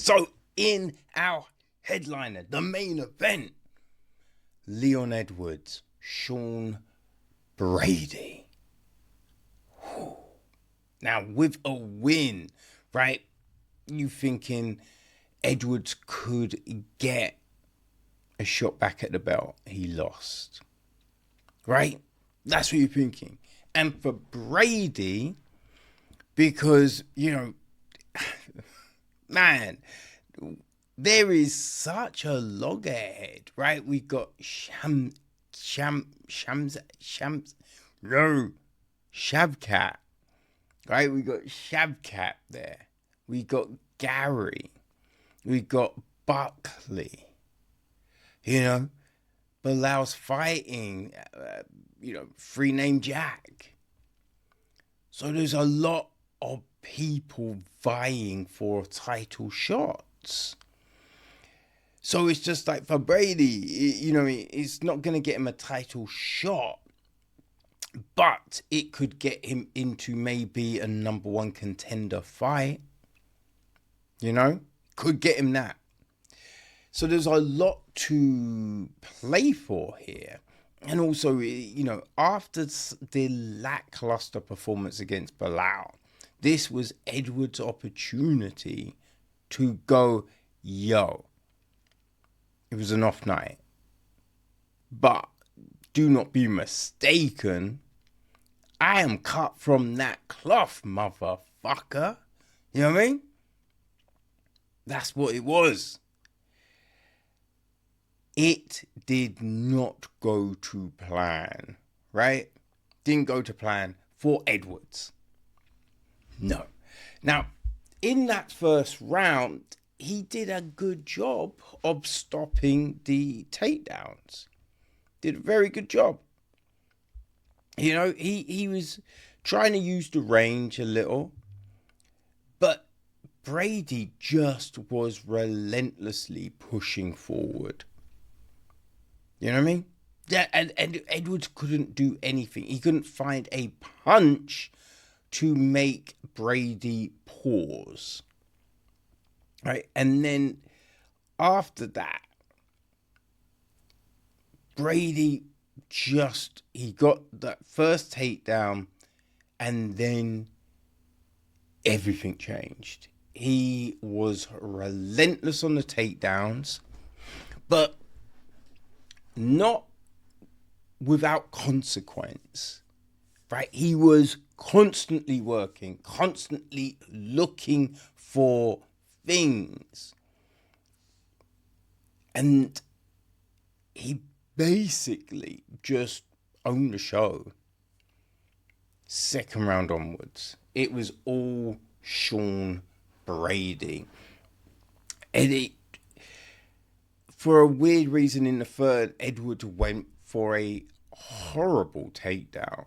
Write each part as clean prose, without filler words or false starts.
So, in our headliner, the main event, Leon Edwards, Sean Brady. Whew. Now, with a win, right, you thinking Edwards could get a shot back at the belt. He lost, right? That's what you're thinking. And for Brady, because, man, there is such a log ahead, right? We got Shavkat, right? We got Shavkat there. We got Gary. We got Buckley. Bilal's fighting, free name Jack. So there's a lot of people vying for title shots. So it's just like for Brady, it's not going to get him a title shot, but it could get him into maybe a number one contender fight. Could get him that. So there's a lot to play for here. And also, after the lackluster performance against Bilal, this was Edwards' opportunity to go, it was an off night. But do not be mistaken, I am cut from that cloth, motherfucker. You know what I mean? That's what it was. It did not go to plan, right? Didn't go to plan for Edwards. No. Now, in that first round, he did a good job of stopping the takedowns. Did a very good job. He was trying to use the range a little, but Brady just was relentlessly pushing forward. You know what I mean? Yeah, and Edwards couldn't do anything. He couldn't find a punch to make Brady pause. Right? And then after that, Brady he got that first takedown, and then everything changed. He was relentless on the takedowns, but not without consequence, right? He was constantly working, constantly looking for things. And he basically just owned the show. Second round onwards, it was all Sean Brady. And for a weird reason in the third, Edwards went for a horrible takedown.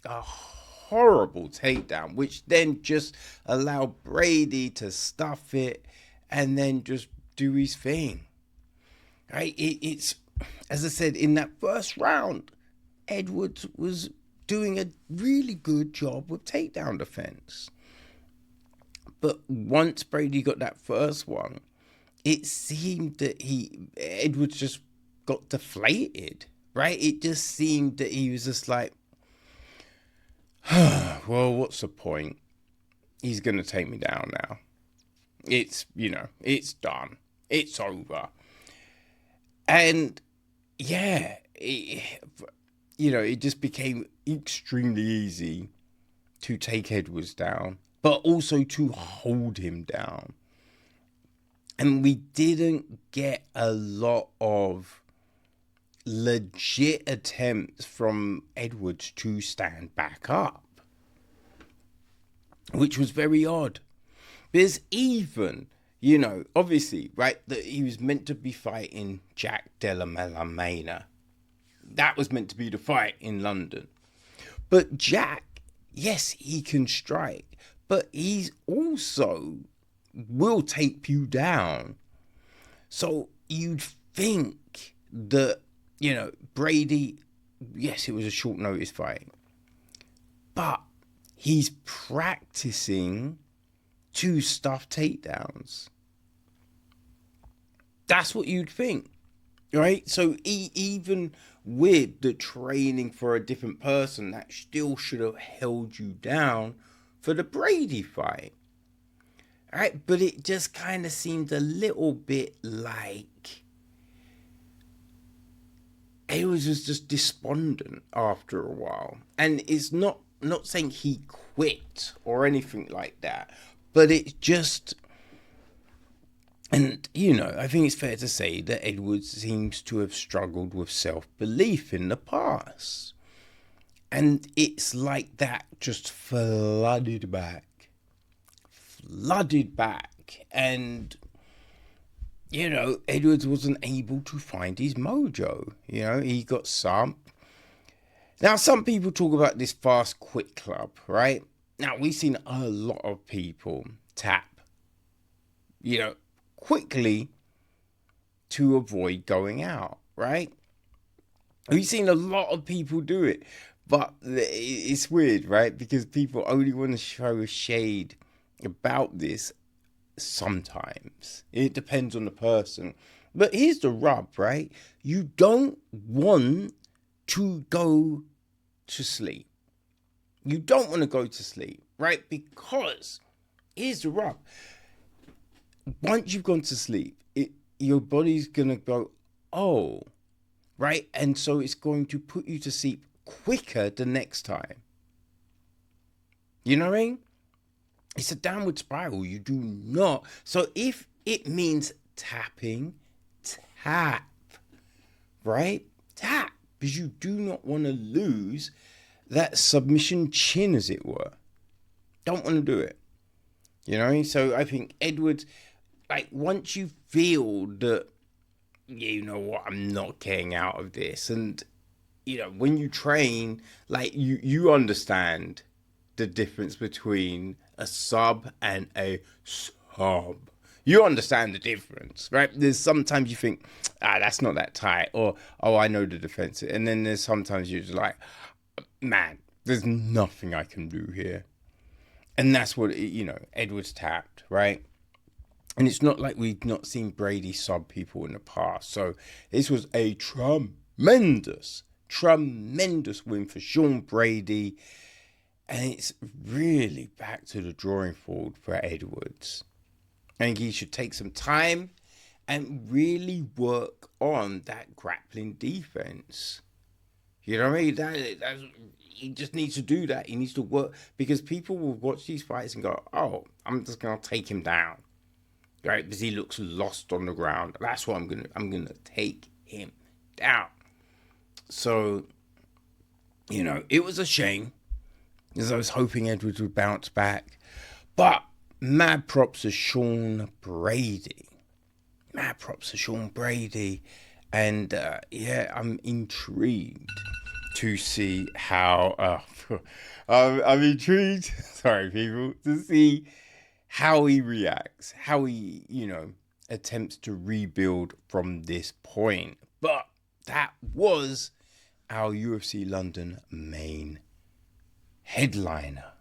A horrible takedown, which then just allowed Brady to stuff it and then just do his thing. Right? It's, as I said, in that first round, Edwards was doing a really good job with takedown defense. But once Brady got that first one, it seemed that Edwards just got deflated, right? It just seemed that he was just like, well, what's the point? He's going to take me down now. It's, it's done. It's over. And yeah, it just became extremely easy to take Edwards down, but also to hold him down. And we didn't get a lot of legit attempts from Edwards to stand back up, which was very odd. Because even, obviously, right, that he was meant to be fighting Jack Della Melamena. That was meant to be the fight in London. But Jack, yes, he can strike, but he's also will take you down. So you'd think that, Brady, yes, it was a short notice fight, but he's practicing to stuff takedowns. That's what you'd think, right? So even with the training for a different person, that still should have held you down for the Brady fight. Right, but it just kind of seemed a little bit like he was just despondent after a while. And it's not saying he quit or anything like that, but it's just, and I think it's fair to say that Edwards seems to have struggled with self-belief in the past. And it's like that just flooded back. And Edwards wasn't able to find his mojo. He got some. Now, some people talk about this fast quit club, right? Now, we've seen a lot of people tap, quickly to avoid going out, right? We've seen a lot of people do it, but it's weird, right? Because people only want to show shade about this sometimes. It depends on the person. But here's the rub, right? You don't want to go to sleep. You don't want to go to sleep, right? Because here's the rub. Once you've gone to sleep, your body's going to go, oh, right? And so it's going to put you to sleep quicker the next time. You know what I mean? It's a downward spiral. You do not. So if it means tapping, tap, right? Tap, because you do not want to lose that submission chin, as it were. Don't want to do it. So I think Edwards, once you feel that, you know what, I'm not getting out of this. And, when you train, you understand the difference between a sub and a sub. You understand the difference, right? There's sometimes you think, that's not that tight, or, oh, I know the defense. And then there's sometimes you're just like, man, there's nothing I can do here. And that's what, Edwards tapped, right? And it's not like we've not seen Brady sub people in the past. So this was a tremendous win for Sean Brady. And it's really back to the drawing board for Edwards. I think he should take some time and really work on that grappling defense. You know what I mean? He just needs to do that. He needs to work, because people will watch these fights and go, oh, I'm just going to take him down. Right? Because he looks lost on the ground. That's what I'm going to take him down. So, it was a shame, because I was hoping Edwards would bounce back. But mad props to Sean Brady. And I'm intrigued to see how... I'm intrigued, sorry people, to see how he reacts. How he, attempts to rebuild from this point. But that was our UFC London main headliner.